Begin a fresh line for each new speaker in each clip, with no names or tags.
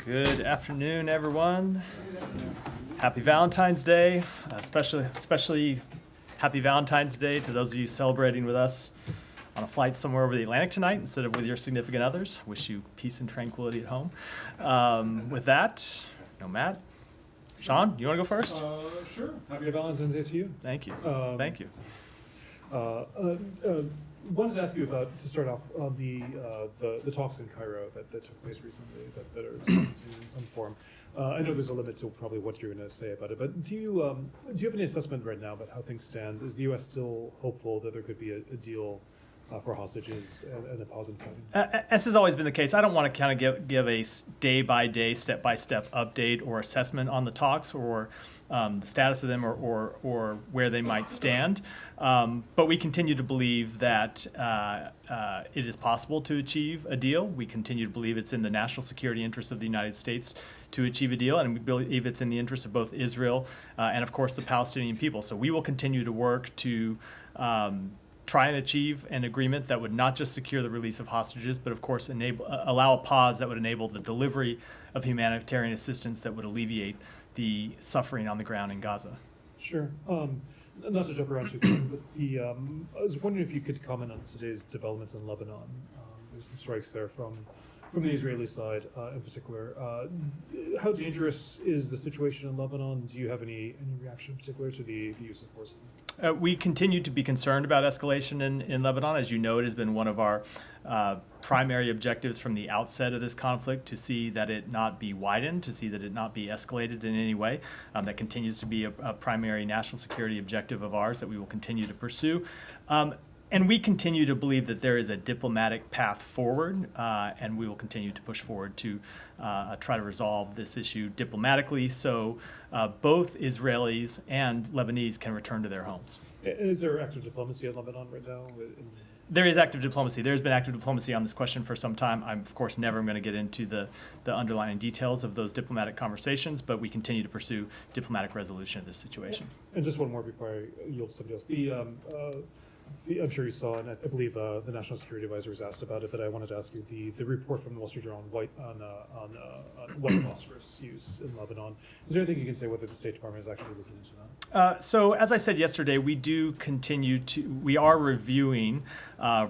Good afternoon, everyone. Happy Valentine's Day, especially happy Valentine's Day to those of you celebrating with us on a flight somewhere over the Atlantic tonight instead of with your significant others. Wish you peace and tranquility at home. With that, Matt, Sean, you want to go first?
Sure. Happy Valentine's Day to you.
Thank you. Thank you.
Wanted to ask you about, to start off, on the talks in Cairo that took place recently that are in some form. I know there's a limit to probably what you're going to say about it, but do you have any assessment right now about how things stand? Is the U.S. still hopeful that there could be a deal for hostages and a pause in fighting?
As has always been the case, I don't want to kind of give a day-by-day, step-by-step update or assessment on the talks or the status of them or where they might stand. But we continue to believe that it is possible to achieve a deal. We continue to believe it's in the national security interests of the United States to achieve a deal, and we believe it's in the interest of both Israel and, of course, the Palestinian people. So we will continue to work to try and achieve an agreement that would not just secure the release of hostages, but of course allow a pause that would enable the delivery of humanitarian assistance that would alleviate the suffering on the ground in Gaza.
Sure. Not to jump around too quickly, but I was wondering if you could comment on today's developments in Lebanon. There's some strikes there from the Israeli side in particular. How dangerous is the situation in Lebanon? Do you have any reaction in particular to the use of force?
We continue to be concerned about escalation in Lebanon. As you know, it has been one of our primary objectives from the outset of this conflict to see that it not be widened, to see that it not be escalated in any way. That continues to be a primary national security objective of ours that we will continue to pursue. And we continue to believe that there is a diplomatic path forward, and we will continue to push forward to try to resolve this issue diplomatically so both Israelis and Lebanese can return to their homes.
Is there active diplomacy in Lebanon right now?
There is active diplomacy. There's been active diplomacy on this question for some time. I'm, of course, never going to get into the underlying details of those diplomatic conversations, but we continue to pursue diplomatic resolution of this situation.
And just one more before I yield to somebody else. I'm sure you saw, and I believe the National Security Advisor was asked about it, but I wanted to ask you the report from the Wall Street Journal on white phosphorus use in Lebanon. Is there anything you can say whether the State Department is actually looking into that?
So as I said yesterday, we are reviewing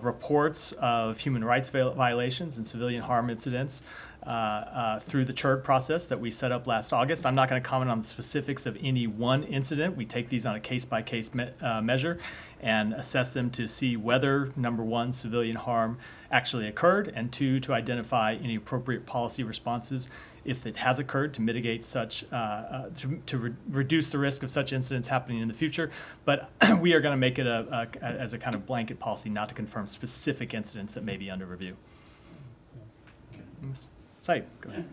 reports of human rights violations and civilian harm incidents through the CHERT process that we set up last August. I'm not going to comment on the specifics of any one incident. We take these on a case-by-case measure and assess them to see whether, number one, civilian harm actually occurred, and two, to identify any appropriate policy responses if it has occurred to mitigate such, to reduce the risk of such incidents happening in the future. But we are going to make it as a kind of blanket policy not to confirm specific incidents that may be under review. Saeed, go ahead.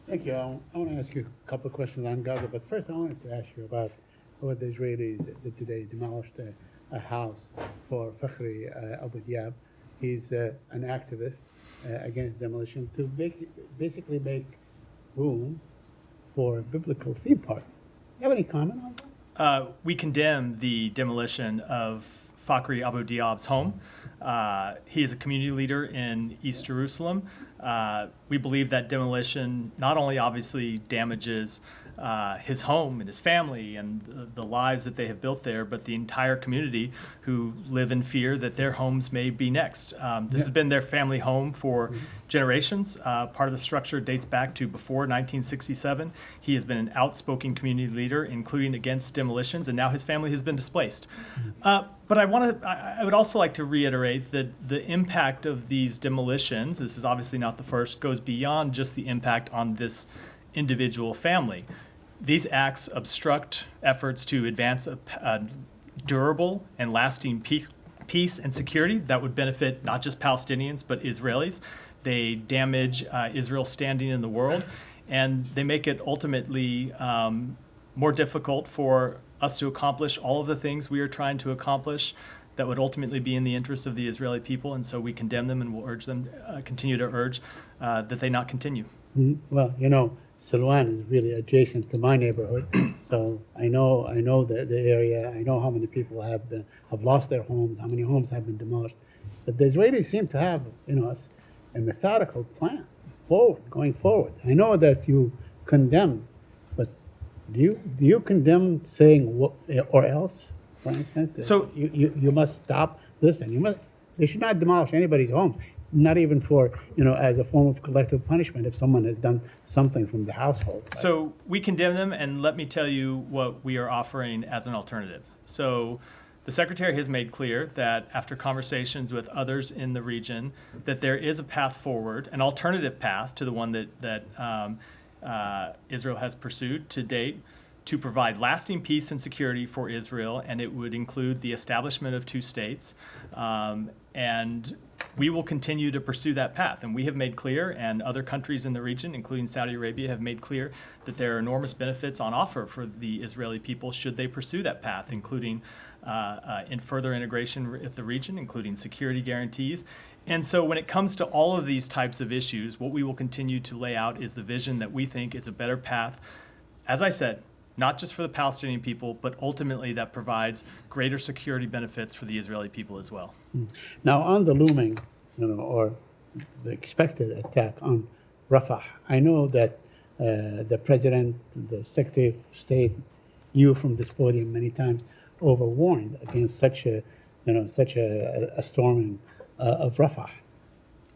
Thank you. I want to ask you a couple of questions on Gaza, but first I wanted to ask you about what the Israelis did today, demolished a house for Fakhri Abu Diab. He's an activist against demolition to basically make room for a biblical theme park. You have any comment on that?
We condemn the demolition of Fakhri Abu Diab's home. He is a community leader in East Jerusalem. We believe that demolition not only obviously damages his home and his family and the lives that they have built there, but the entire community who live in fear that their homes may be next. This has been their family home for generations. Part of the structure dates back to before 1967. He has been an outspoken community leader, including against demolitions, and now his family has been displaced. But I would also like to reiterate that the impact of these demolitions, this is obviously not the first, goes beyond just the impact on this individual family. These acts obstruct efforts to advance a durable and lasting peace and security that would benefit not just Palestinians but Israelis. They damage Israel's standing in the world, and they make it ultimately more difficult for us to accomplish all of the things we are trying to accomplish that would ultimately be in the interest of the Israeli people. And so we condemn them and will urge them, continue to urge that they not continue.
Mm-hmm. Well, Silwan is really adjacent to my neighborhood, so I know the area. I know how many people have lost their homes, how many homes have been demolished. But the Israelis seem to have, a methodical plan going forward? I know that you condemn, but do you condemn saying or else, for instance?
So-
You must stop this, and they should not demolish anybody's home, not even for, as a form of collective punishment if someone has done something from the household.
So we condemn them, and let me tell you what we are offering as an alternative. So the Secretary has made clear that after conversations with others in the region, that there is a path forward, an alternative path to the one that Israel has pursued to date, to provide lasting peace and security for Israel, and it would include the establishment of two states. And we will continue to pursue that path. And we have made clear, and other countries in the region, including Saudi Arabia, have made clear that there are enormous benefits on offer for the Israeli people should they pursue that path, including in further integration with the region, including security guarantees. And so when it comes to all of these types of issues, what we will continue to lay out is the vision that we think is a better path, as I said, not just for the Palestinian people, but ultimately that provides greater security benefits for the Israeli people as well.
Now, on the looming, or the expected attack on Rafah, I know that the president, the secretary of state, you from this podium many times overwarned against such a storming of Rafah.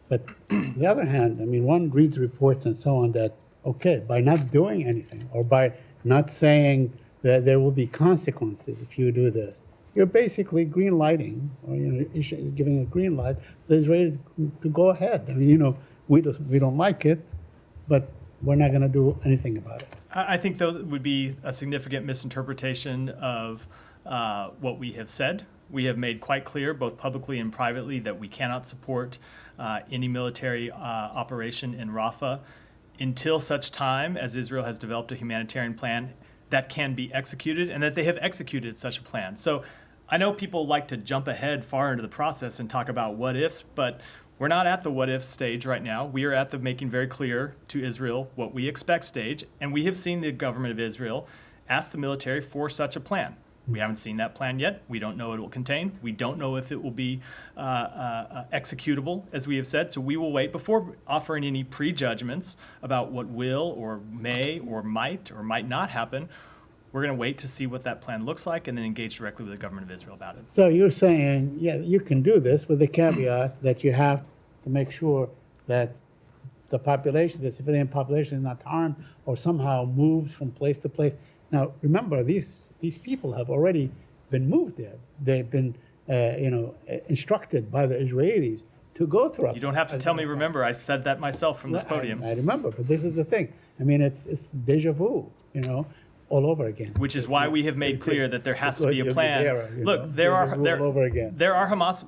But on the other hand, I mean, one reads reports and so on that, okay, by not doing anything or by not saying that there will be consequences if you do this, you're basically green lighting, or giving a green light to Israel to go ahead. I mean, we don't like it, but we're not going to do anything about it.
I think that would be a significant misinterpretation of what we have said. We have made quite clear, both publicly and privately, that we cannot support any military operation in Rafah until such time as Israel has developed a humanitarian plan that can be executed, and that they have executed such a plan. So I know people like to jump ahead far into the process and talk about what ifs, but we're not at the what if stage right now. We are at the making very clear to Israel what we expect stage, and we have seen the government of Israel ask the military for such a plan. We haven't seen that plan yet. We don't know what it will contain. We don't know if it will be executable, as we have said. So we will wait before offering any prejudgments about what will or may or might not happen. We're going to wait to see what that plan looks like and then engage directly with the government of Israel about it.
So you're saying, yeah, you can do this with the caveat that you have to make sure that the population, the civilian population, is not harmed or somehow moves from place to place. Now, remember, these people have already been moved there. They've been, instructed by the Israelis to go to Rafah.
You don't have to tell me, remember, I said that myself from this podium.
I remember, but this is the thing. I mean, it's deja vu, all over again.
Which is why we have made clear that there has to be a
You'll
plan.
there,
There
all over again.
There are Hamas.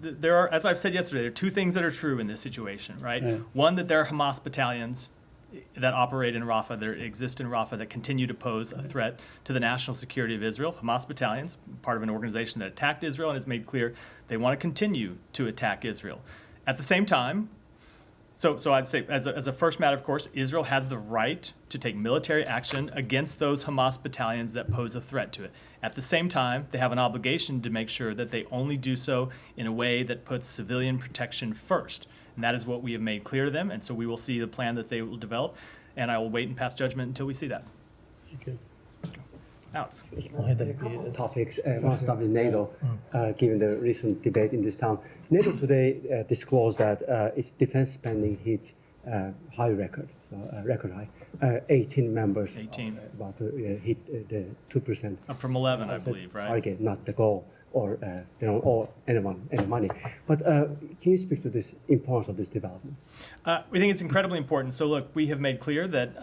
There are, as I've said yesterday, there are two things that are true in this situation, right?
Yeah.
One, that there are Hamas battalions that operate in Rafah, that exist in Rafah, that continue to pose a threat to the national security of Israel. Hamas battalions, part of an organization that attacked Israel and has made clear they want to continue to attack Israel. At the same time, so I'd say, as a first matter, of course, Israel has the right to take military action against those Hamas battalions that pose a threat to it. At the same time, they have an obligation to make sure that they only do so in a way that puts civilian protection first. And that is what we have made clear to them. And so we will see the plan that they will develop. And I will wait and pass judgment until we see that.
Okay.
Alex.
Topics. One start with NATO, given the recent debate in this town. NATO today disclosed that its defense spending hits high record, so record high. 18 members
18.
about to hit the 2%.
Up from 11, I believe, right?
Target, not the goal, or they don't owe anyone any money. But can you speak to this importance of this development?
We think it's incredibly important. So look, we have made clear that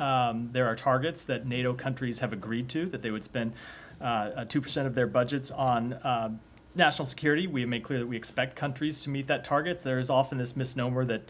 there are targets that NATO countries have agreed to, that they would spend 2% of their budgets on national security. We have made clear that we expect countries to meet that target. There is often this misnomer that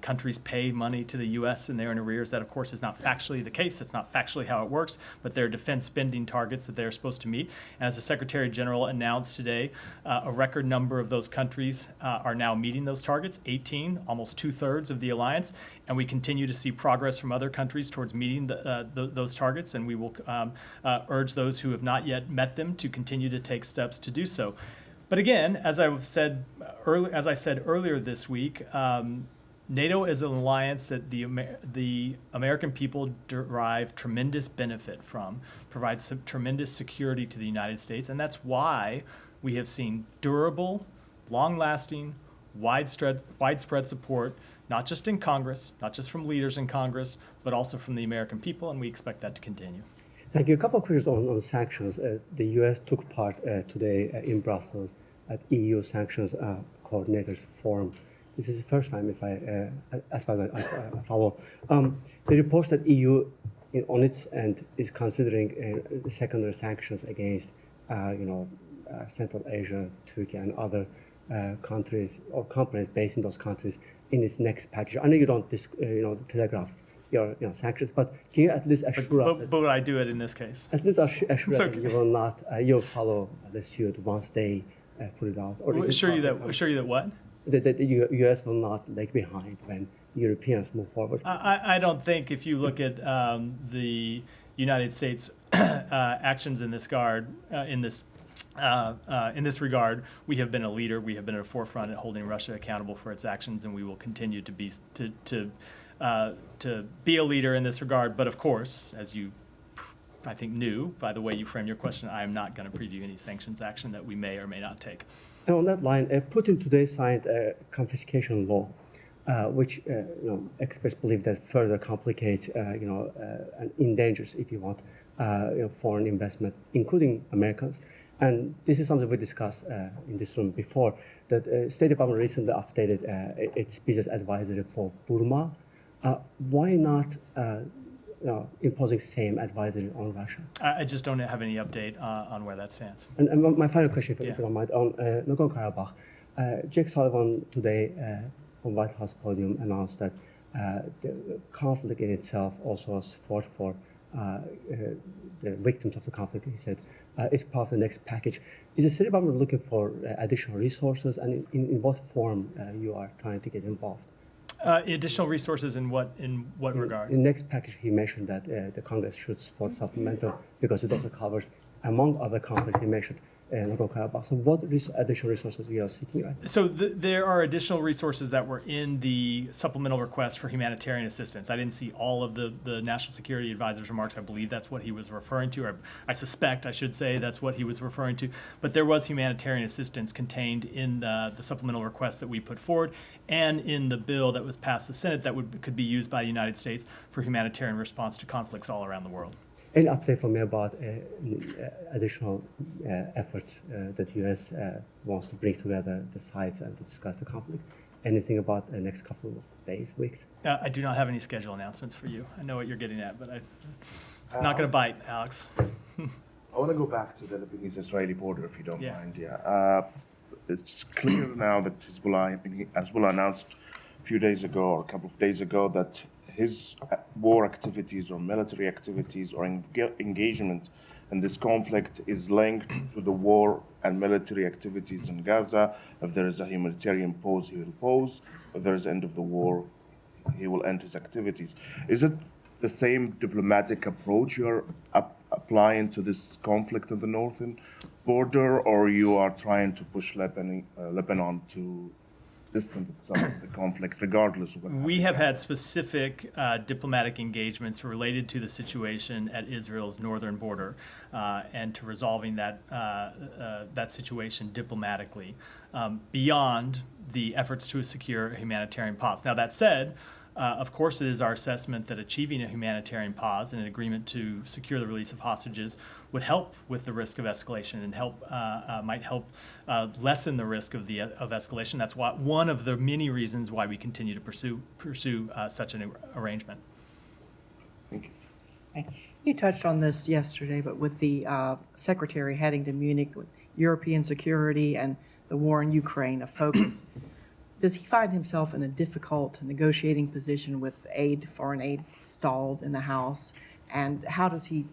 countries pay money to the U.S. and they're in arrears. That, of course, is not factually the case. That's not factually how it works, but there are defense spending targets that they're supposed to meet. And as the Secretary General announced today, a record number of those countries are now meeting those targets, 18, almost 2/3 of the alliance. And we continue to see progress from other countries towards meeting those targets, and we will urge those who have not yet met them to continue to take steps to do so. But again, as I said earlier this week, NATO is an alliance that the American people derive tremendous benefit from, provides some tremendous security to the United States, and that's why we have seen durable, long-lasting, widespread support, not just in Congress, not just from leaders in Congress, but also from the American people, and we expect that to continue.
Thank you. A couple of questions on sanctions. The U.S. took part today in Brussels at EU sanctions coordinators forum. This is the first time, if as far as I follow. The reports that EU, on its end, is considering secondary sanctions against, Central Asia, Turkey, and other countries or companies based in those countries in its next package. I know you don't, telegraph your sanctions, but can you at least assure us?
But would I do it in this case?
At least assure us that
okay.
you will not, you'll follow the suit once they put it out. Or is it
Assure you that what?
that the U.S. will not lag behind when Europeans move forward?
I don't think if you look at the United States actions in this regard, we have been a leader. We have been at the forefront at holding Russia accountable for its actions, and we will continue to be a leader in this regard. But of course, as you, I think, knew by the way you framed your question, I am not going to preview any sanctions action that we may or may not take.
And on that line, Putin today signed a confiscation law, which experts believe that further complicates, and endangers, if you want, foreign investment, including Americans. And this is something we discussed in this room before, that State Department recently updated its business advisory for Burma. Why not imposing same advisory on Russia?
I just don't have any update on where that stands.
And my final question, if
Yeah.
you don't mind, on Nagorno-Karabakh. Jake Sullivan today from White House podium announced that the conflict in itself, also support for the victims of the conflict, he said, is part of the next package. Is the State Department looking for additional resources, and in what form you are trying to get involved?
Additional resources in what regard?
In the next package, he mentioned that the Congress should support supplemental because it also covers, among other conflicts, he mentioned Nagorno-Karabakh. So what additional resources you are seeking? Right?
So there are additional resources that were in the supplemental request for humanitarian assistance. I didn't see all of the National Security Advisor's remarks. I believe that's what he was referring to, or I suspect, I should say, that's what he was referring to. But there was humanitarian assistance contained in the supplemental request that we put forward and in the bill that was passed the Senate that could be used by the United States for humanitarian response to conflicts all around the world.
Any update from me about additional efforts that U.S. wants to bring together the sides and to discuss the conflict? Anything about the next couple of days, weeks?
I do not have any schedule announcements for you. I know what you're getting at, but I'm not going to bite, Alex.
I want to go back to the Lebanese-Israeli border, if you don't
Yeah.
mind. Yeah. It's clear now that Hezbollah announced a few days ago or a couple of days ago that his war activities or military activities or engagement in this conflict is linked to the war and military activities in Gaza. If there is a humanitarian pause, he will pause. If there is end of the war, he will end his activities. Is it the same diplomatic approach you're applying to this conflict in the northern border, or you are trying to push Lebanon to distance itself from the conflict, regardless of what
We have had specific diplomatic engagements related to the situation at Israel's northern border and to resolving that situation diplomatically beyond the efforts to secure a humanitarian pause. Now, that said, of course, it is our assessment that achieving a humanitarian pause and an agreement to secure the release of hostages would help with the risk of escalation and might help lessen the risk of escalation. That's one of the many reasons why we continue to pursue such an arrangement.
Thank you.
Okay. You touched on this yesterday, but with the Secretary heading to Munich with European security and the war in Ukraine, a focus, does he find himself in a difficult negotiating position with foreign aid stalled in the House? And how does he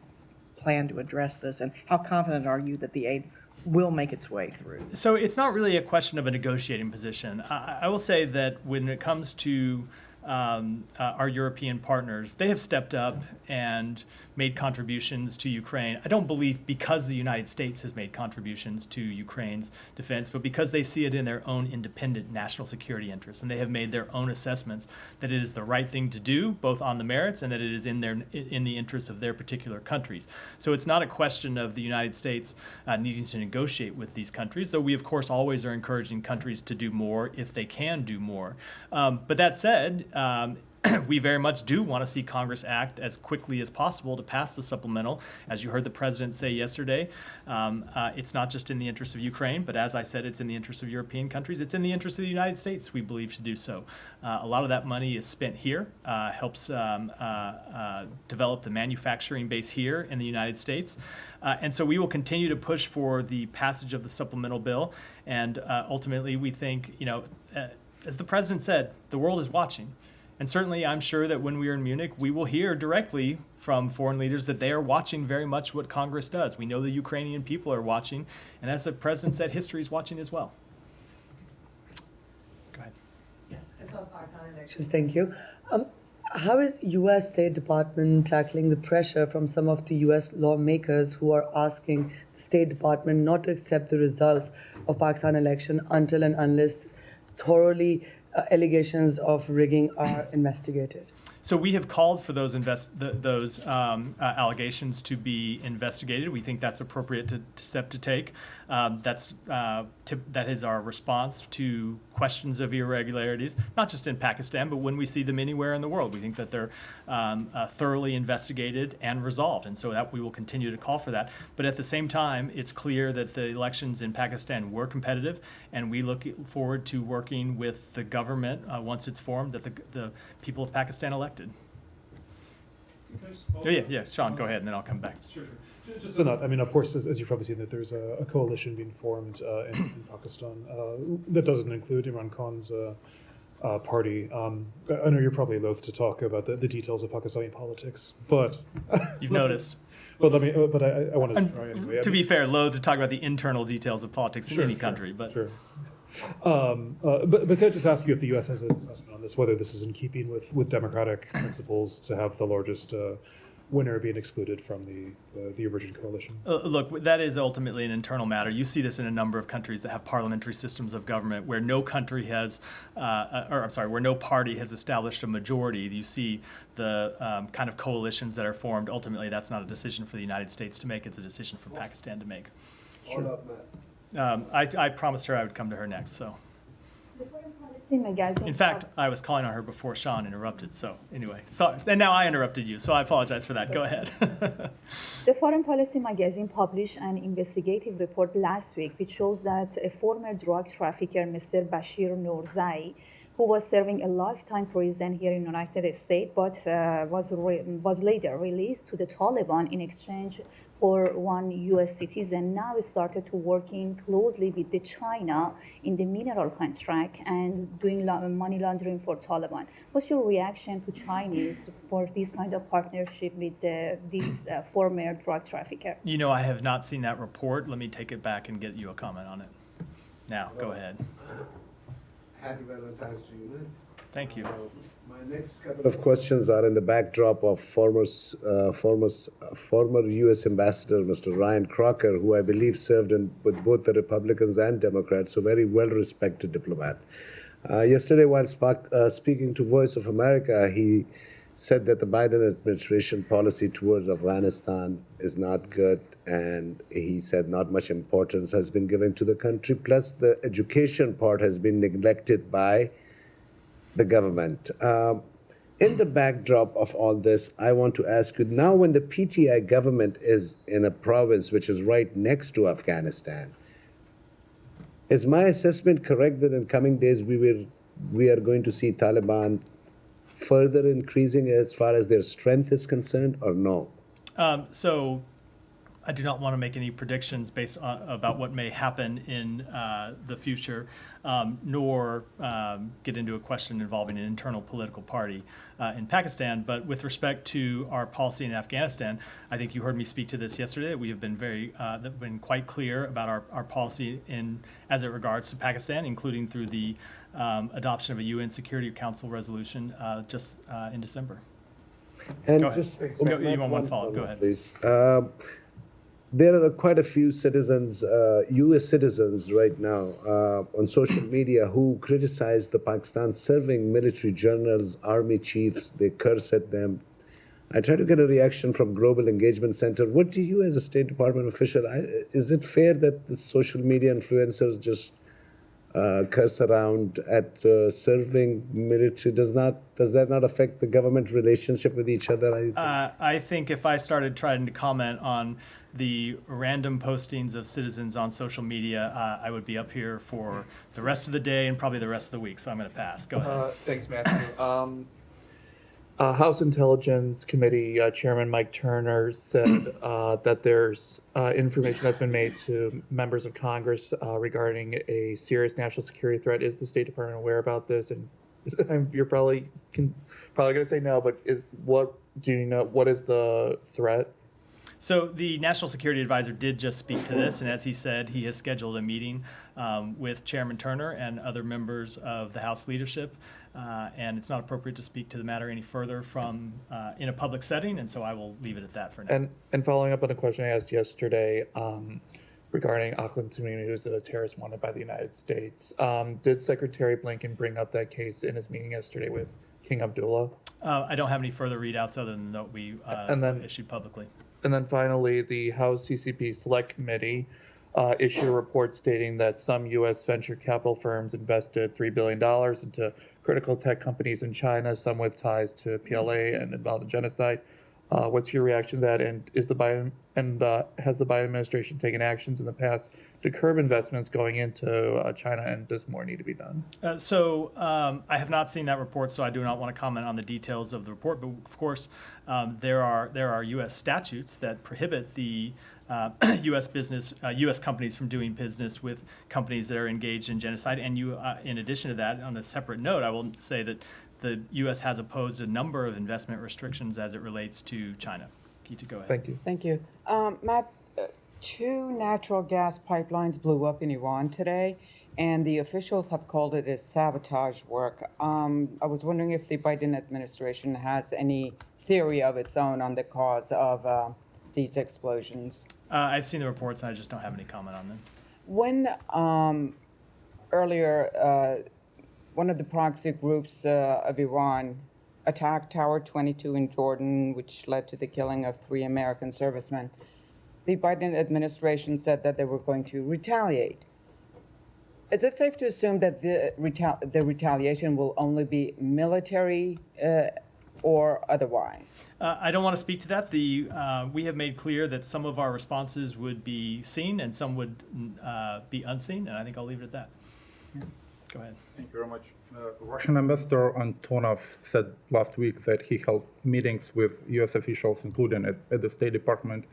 plan to address this? And how confident are you that the aid will make its way through?
So it's not really a question of a negotiating position. I will say that when it comes to our European partners, they have stepped up and made contributions to Ukraine. I don't believe because the United States has made contributions to Ukraine's defense, but because they see it in their own independent national security interests, and they have made their own assessments that it is the right thing to do, both on the merits and that it is in the interests of their particular countries. So it's not a question of the United States needing to negotiate with these countries, though we of course always are encouraging countries to do more if they can do more. But that said, we very much do want to see Congress act as quickly as possible to pass the supplemental. As you heard the president say yesterday, it's not just in the interest of Ukraine, but as I said, it's in the interest of European countries. It's in the interest of the United States, we believe, to do so. A lot of that money is spent here, helps develop the manufacturing base here in the United States. And so we will continue to push for the passage of the supplemental bill. And ultimately, we think, as the president said, the world is watching. And certainly, I'm sure that when we are in Munich, we will hear directly from foreign leaders that they are watching very much what Congress does. We know the Ukrainian people are watching. And as the president said, history is watching as well. Go ahead.
Yes, it's on Pakistan elections. Thank you. How is U.S. State Department tackling the pressure from some of the U.S. lawmakers who are asking the State Department not to accept the results of Pakistan election until and unless thoroughly allegations of rigging are investigated?
So we have called for those allegations to be investigated. We think that's appropriate step to take. That is our response to questions of irregularities, not just in Pakistan, but when we see them anywhere in the world. We think that they're thoroughly investigated and resolved, and so that we will continue to call for that. But at the same time, it's clear that the elections in Pakistan were competitive, and we look forward to working with the government once it's formed that the people of Pakistan elected. Yeah, Sean, go ahead, and then I'll come back.
Sure. Just on that, I mean, of course, as you've probably seen, that there's a coalition being formed in Pakistan that doesn't include Imran Khan's party. I know you're probably loath to talk about the details of Pakistani politics, but
You've noticed.
But I wanted to try anyway.
To be fair, loath to talk about the internal details of politics in any country, but.
Sure. But could I just ask you if the U.S. has an assessment on this, whether this is in keeping with democratic principles to have the largest winner being excluded from the emerging coalition?
Look, that is ultimately an internal matter. You see this in a number of countries that have parliamentary systems of government where no country has, where no party has established a majority. You see the kind of coalitions that are formed. Ultimately, that's not a decision for the United States to make. It's a decision for Pakistan to make.
Sure.
I promised her I would come to her next, so.
The Foreign Policy magazine.
In fact, I was calling on her before Sean interrupted, so anyway. Sorry, and now I interrupted you, so I apologize for that. Go ahead.
The Foreign Policy magazine published an investigative report last week which shows that a former drug trafficker, Mr. Bashir Nourzai, who was serving a lifetime prison here in the United States, but was later released to the Taliban in exchange for one U.S. citizen, now started to working closely with the China in the mineral contract and doing money laundering for Taliban. What's your reaction to Chinese for this kind of partnership with this former drug trafficker?
I have not seen that report. Let me take it back and get you a comment on it. Now, go ahead.
Happy Valentine's to you, man.
Thank you.
My next couple of questions are in the backdrop of former U.S. Ambassador Mr. Ryan Crocker, who I believe served with both the Republicans and Democrats, so very well-respected diplomat. Yesterday, while speaking to Voice of America, he said that the Biden administration policy towards Afghanistan is not good, and he said not much importance has been given to the country, plus the education part has been neglected by the government. In the backdrop of all this, I want to ask you, now when the PTI government is in a province which is right next to Afghanistan, is my assessment correct that in coming days we are going to see Taliban further increasing as far as their strength is concerned, or no?
So I do not want to make any predictions based on about what may happen in the future, nor get into a question involving an internal political party in Pakistan. But with respect to our policy in Afghanistan, I think you heard me speak to this yesterday. We have been been quite clear about our policy as it regards to Pakistan, including through the adoption of a UN Security Council resolution just in December.
And
Go ahead.
just
You want one follow-up? Go ahead.
please. There are quite a few citizens, U.S. citizens right now on social media who criticize the Pakistan serving military generals, army chiefs. They curse at them. I try to get a reaction from Global Engagement Center. What do you, as a State Department official, is it fair that the social media influencers just curse around at serving military? Does that not affect the government relationship with each other?
I think if I started trying to comment on the random postings of citizens on social media, I would be up here for the rest of the day and probably the rest of the week. So I'm going to pass. Go ahead.
Thanks, Matthew. House Intelligence Committee Chairman Mike Turner said that there's information that's been made to members of Congress regarding a serious national security threat. Is the State Department aware about this? And you're probably going to say no, but what do you know? What is the threat?
So the National Security Advisor did just speak to this, and as he said, he has scheduled a meeting with Chairman Turner and other members of the House leadership, and it's not appropriate to speak to the matter any further from in a public setting, and so I will leave it at that for now.
And following up on a question I asked yesterday regarding Auckland Sununi, who's a terrorist wanted by the United States, did Secretary Blinken bring up that case in his meeting yesterday with King Abdullah?
I don't have any further readouts other than what we issued publicly.
And then finally, the House CCP Select Committee issued a report stating that some U.S. venture capital firms invested $3 billion into critical tech companies in China, some with ties to PLA and involved in genocide. What's your reaction to that? And has the Biden administration taken actions in the past to curb investments going into China, and does more need to be done?
I have not seen that report, so I do not want to comment on the details of the report. But of course, there are U.S. statutes that prohibit the U.S. companies from doing business with companies that are engaged in genocide. And in addition to that, on a separate note, I will say that the U.S. has opposed a number of investment restrictions as it relates to China. Geeta, go ahead.
Thank you.
Thank you. Matt, 2 natural gas pipelines blew up in Iran today, and the officials have called it as sabotage work. I was wondering if the Biden administration has any theory of its own on the cause of these explosions.
I've seen the reports, and I just don't have any comment on them.
When earlier, one of the proxy groups of Iran attacked Tower 22 in Jordan, which led to the killing of 3 American servicemen, the Biden administration said that they were going to retaliate. Is it safe to assume that the retaliation will only be military or otherwise?
I don't want to speak to that. We have made clear that some of our responses would be seen and some would be unseen, and I think I'll leave it at that. Go ahead.
Thank you very much. Russian Ambassador Antonov said last week that he held meetings with U.S. officials, including at the State Department,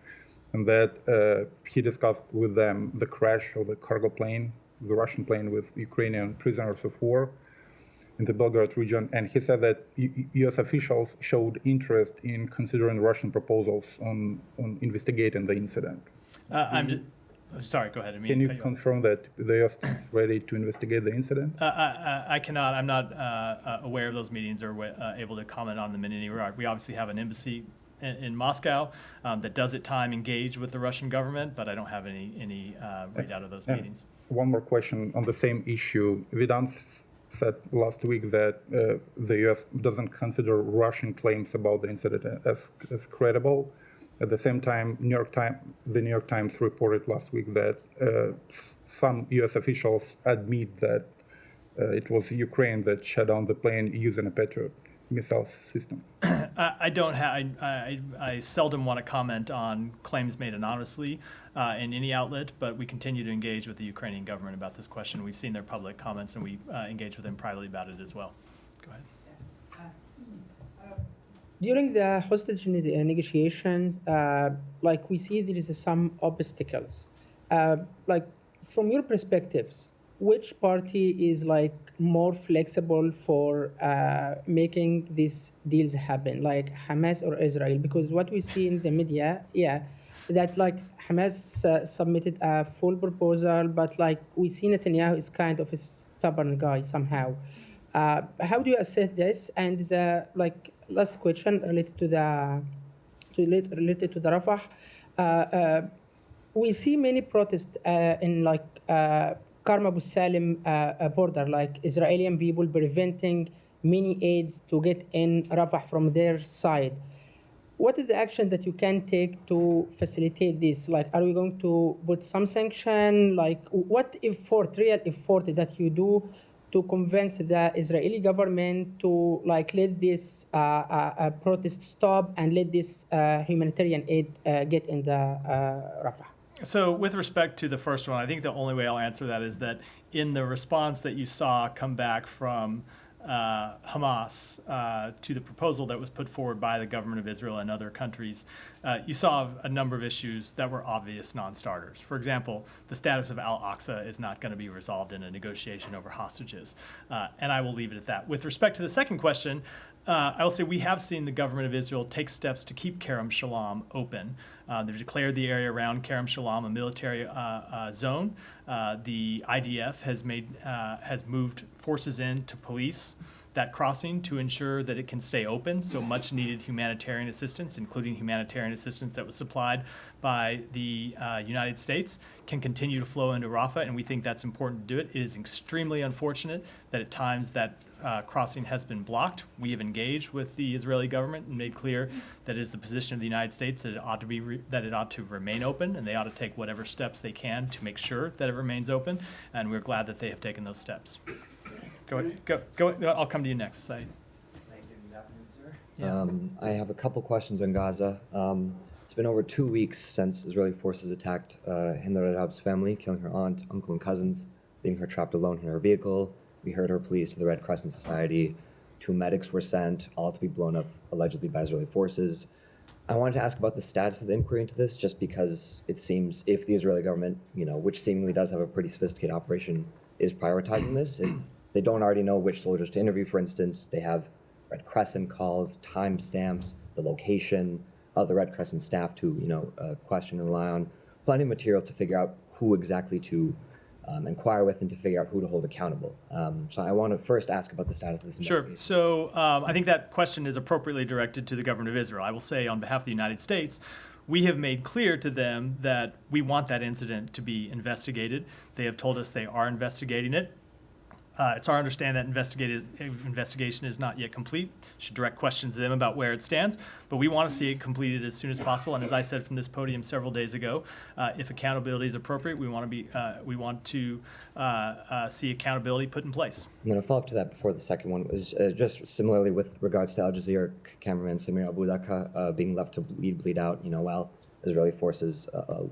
and that he discussed with them the crash of the cargo plane, the Russian plane with Ukrainian prisoners of war in the Belgorod region. And he said that U.S. officials showed interest in considering Russian proposals on investigating the incident.
Sorry, go ahead.
Can you confirm that the U.S. is ready to investigate the incident?
I cannot. I'm not aware of those meetings or able to comment on them in any regard. We obviously have an embassy in Moscow that does at time engage with the Russian government, but I don't have any readout of those meetings.
One more question on the same issue. Vidant said last week that the U.S. doesn't consider Russian claims about the incident as credible. At the same time, the New York Times reported last week that some U.S. officials admit that it was Ukraine that shut down the plane using a Patriot missile system.
I seldom want to comment on claims made anonymously in any outlet, but we continue to engage with the Ukrainian government about this question. We've seen their public comments, and we engage with them privately about it as well. Go ahead.
during the hostage negotiations, like we see there is some obstacles. Like from your perspectives, which party is like more flexible for making these deals happen, like Hamas or Israel? Because what we see in the media, that like Hamas submitted a full proposal, but like we see Netanyahu is kind of a stubborn guy somehow. How do you assess this? And the like last question related to the Rafah, we see many protests in like Karm Abu Salim border, like Israeli people preventing many aids to get in Rafah from their side. What is the action that you can take to facilitate this? Like, are we going to put some sanction? Like, what real effort that you do to convince the Israeli government to like let this protest stop and let this humanitarian aid get in the Rafah?
So with respect to the first one, I think the only way I'll answer that is that in the response that you saw come back from Hamas to the proposal that was put forward by the government of Israel and other countries, you saw a number of issues that were obvious non-starters. For example, the status of Al-Aqsa is not going to be resolved in a negotiation over hostages. And I will leave it at that. With respect to the second question, I will say we have seen the government of Israel take steps to keep Kerem Shalom open. They've declared the area around Kerem Shalom a military zone. The IDF has moved forces in to police that crossing to ensure that it can stay open. So much needed humanitarian assistance, including humanitarian assistance that was supplied by the United States, can continue to flow into Rafah, and we think that's important to do it. It is extremely unfortunate that at times that crossing has been blocked. We have engaged with the Israeli government and made clear that it is the position of the United States that it ought to remain open, and they ought to take whatever steps they can to make sure that it remains open. And we're glad that they have taken those steps. Go. I'll come to you next, Saeed.
Thank you. Good afternoon, sir. I have a couple questions on Gaza. It's been over 2 weeks since Israeli forces attacked Hind Rajab's family, killing her aunt, uncle, and cousins, leaving her trapped alone in her vehicle. We heard her pleas to the Red Crescent Society. 2 medics were sent, all to be blown up allegedly by Israeli forces. I wanted to ask about the status of the inquiry into this, just because it seems if the Israeli government, which seemingly does have a pretty sophisticated operation, is prioritizing this, they don't already know which soldiers to interview, for instance. They have Red Crescent calls, timestamps, the location of the Red Crescent staff to, question and rely on. Plenty of material to figure out who exactly to inquire with and to figure out who to hold accountable. So I want to first ask about the status of this investigation.
Sure. So I think that question is appropriately directed to the government of Israel. I will say on behalf of the United States, we have made clear to them that we want that incident to be investigated. They have told us they are investigating it. It's our understanding that investigation is not yet complete. Should direct questions to them about where it stands, but we want to see it completed as soon as possible. And as I said from this podium several days ago, if accountability is appropriate, we want to see accountability put in place.
I'm going to follow up to that before the second one was just similarly with regards to Al Jazeera cameraman Samir Abu Daqqa being left to bleed out, while Israeli forces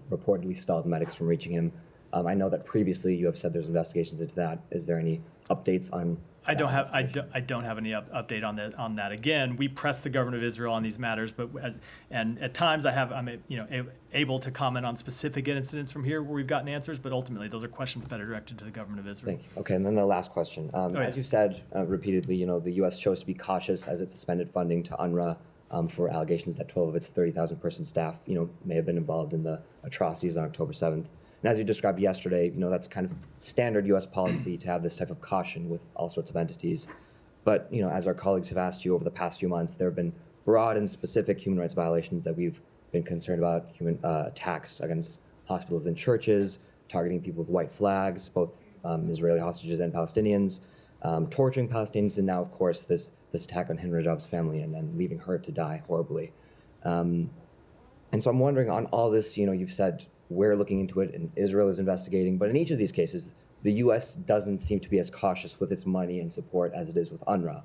reportedly stalled medics from reaching him. I know that previously you have said there's investigations into that. Is there any updates on?
I don't have any update on that. Again, we press the government of Israel on these matters, and at times I'm able to comment on specific incidents from here where we've gotten answers, but ultimately those are questions better directed to the government of Israel.
Thank you. Okay, and then the last question. As you said repeatedly, the U.S. chose to be cautious as it suspended funding to UNRWA for allegations that 12 of its 30,000 person staff, may have been involved in the atrocities on October 7th. And as you described yesterday, that's kind of standard U.S. policy to have this type of caution with all sorts of entities. But, as our colleagues have asked you over the past few months, there have been broad and specific human rights violations that we've been concerned about, human attacks against hospitals and churches, targeting people with white flags, both Israeli hostages and Palestinians, torturing Palestinians, and now, of course, this attack on Hind Rajab's family and then leaving her to die horribly. And so I'm wondering, on all this, you've said we're looking into it and Israel is investigating, but in each of these cases, the U.S. doesn't seem to be as cautious with its money and support as it is with UNRWA.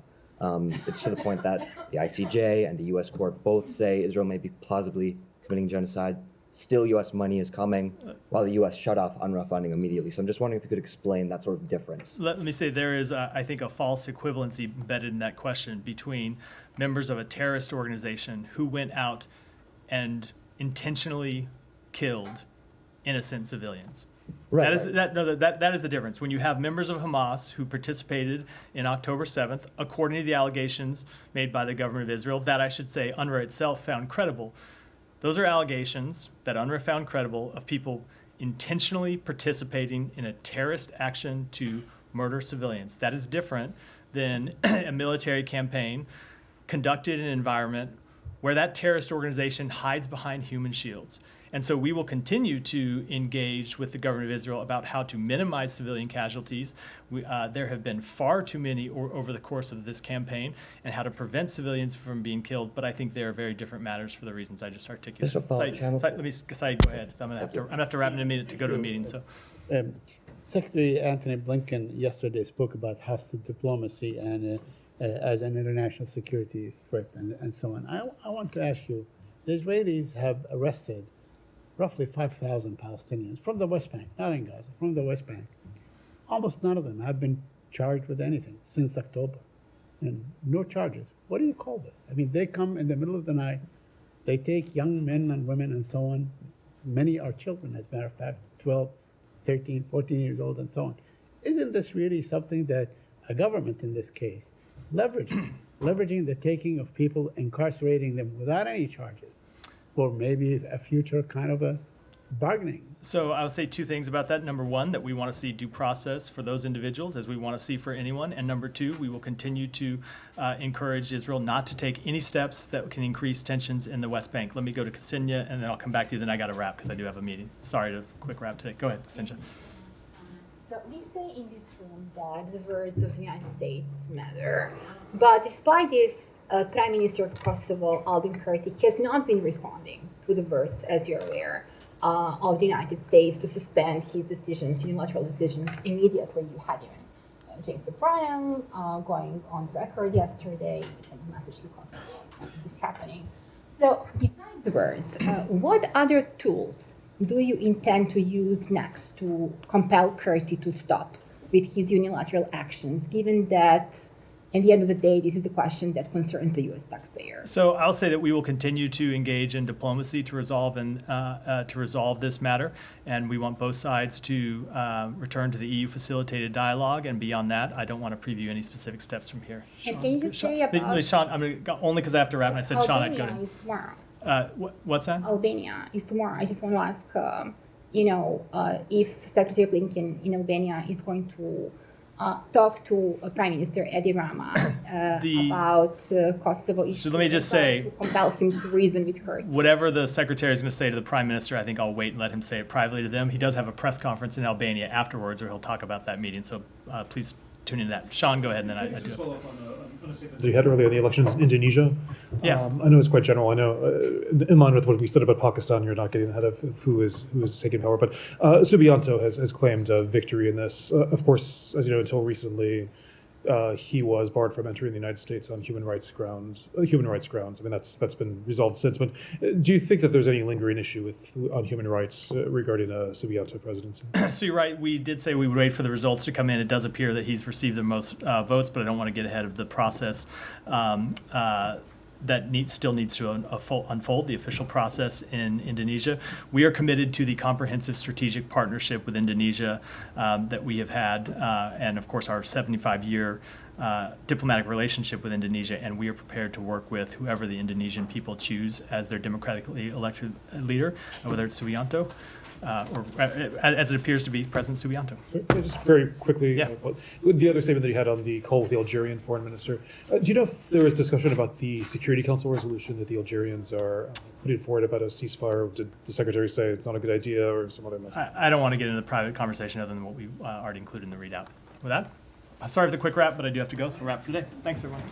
It's to the point that the ICJ and the U.S. court both say Israel may be plausibly committing genocide. still U.S. money is coming, while the U.S. shut off UNRWA funding immediately. So I'm just wondering if you could explain that sort of difference.
Let me say there is, I think, a false equivalency embedded in that question between members of a terrorist organization who went out and intentionally killed innocent civilians.
Right,
That is the difference. When you have members of Hamas who participated in October 7th, according to the allegations made by the government of Israel, that I should say UNRWA itself found credible. Those are allegations that UNRWA found credible of people intentionally participating in a terrorist action to murder civilians. That is different than a military campaign conducted in an environment where that terrorist organization hides behind human shields. And so we will continue to engage with the government of Israel about how to minimize civilian casualties. There have been far too many over the course of this campaign, and how to prevent civilians from being killed. But I think they are very different matters for the reasons I just articulated.
Just a follow-up,
Let me, Saeed, go ahead. I'm gonna have to wrap in a minute to go to a meeting. So,
Secretary Anthony Blinken yesterday spoke about hostile diplomacy and as an international security threat and so on. I want to ask you, the Israelis have arrested roughly 5,000 Palestinians from the West Bank, not in Gaza, from the West Bank. Almost none of them have been charged with anything since October, and no charges. What do you call this? I mean, they come in the middle of the night, they take young men and women and so on. Many are children, as a matter of fact, 12, 13, 14 years old and so on. Isn't this really something that a government in this case, leveraging the taking of people, incarcerating them without any charges, or maybe a future kind of a bargaining?
So I'll say two things about that. Number one, that we want to see due process for those individuals, as we want to see for anyone. And number two, we will continue to encourage Israel not to take any steps that can increase tensions in the West Bank. Let me go to Ksenia, and then I'll come back to you. Then I got to wrap because I do have a meeting. Sorry to quick wrap today. Go ahead, Ksenia.
So we say in this room that the words of the United States matter. But despite this, Prime Minister of Kosovo, Albin Kurti, has not been responding to the words, as you're aware, of the United States to suspend his decisions, unilateral decisions, immediately. You had even James O'Brien going on the record yesterday, sending a message to Kosovo, this is happening. So besides the words, what other tools do you intend to use next to compel Kurti to stop with his unilateral actions, given that at the end of the day, this is a question that concerns the U.S. taxpayer?
So I'll say that we will continue to engage in diplomacy to resolve this matter, and we want both sides to return to the EU facilitated dialogue. And beyond that, I don't want to preview any specific steps from here.
And can you just say about
Sean? I'm going to only because I have to wrap. And I said Sean, I'd go
Albania is tomorrow.
What's that?
Albania is tomorrow. I just want to ask, if Secretary Blinken in Albania is going to talk to Prime Minister Edi Rama about Kosovo issues.
So let me just say,
to compel him to reason with her.
Whatever the Secretary is going to say to the Prime Minister, I think I'll wait and let him say it privately to them. He does have a press conference in Albania afterwards, where he'll talk about that meeting. So please tune into that. Sean, go ahead, and then I do.
Follow up on a statement that you had earlier in the elections in Indonesia.
Yeah.
I know it's quite general. I know in line with what we said about Pakistan, you're not getting ahead of who is taking power. But Subianto has claimed victory in this. Of course, as you know, until recently, he was barred from entering the United States on human rights grounds. I mean, that's been resolved since. But do you think that there's any lingering issue on human rights regarding Subianto presidency?
So you're right. We did say we would wait for the results to come in. It does appear that he's received the most votes, but I don't want to get ahead of the process. That still needs to unfold, the official process in Indonesia. We are committed to the comprehensive strategic partnership with Indonesia that we have had, and of course our 75-year diplomatic relationship with Indonesia, and we are prepared to work with whoever the Indonesian people choose as their democratically elected leader, whether it's Subianto or as it appears to be President Subianto.
Just very quickly,
Yeah.
The other statement that you had on the call with the Algerian foreign minister, do you know if there was discussion about the Security Council resolution that the Algerians are putting forward about a ceasefire? Did the secretary say it's not a good idea, or some other message?
I don't want to get into the private conversation other than what we already included in the readout. With that, sorry for the quick wrap, but I do have to go, so we'll wrap for today. Thanks, everyone.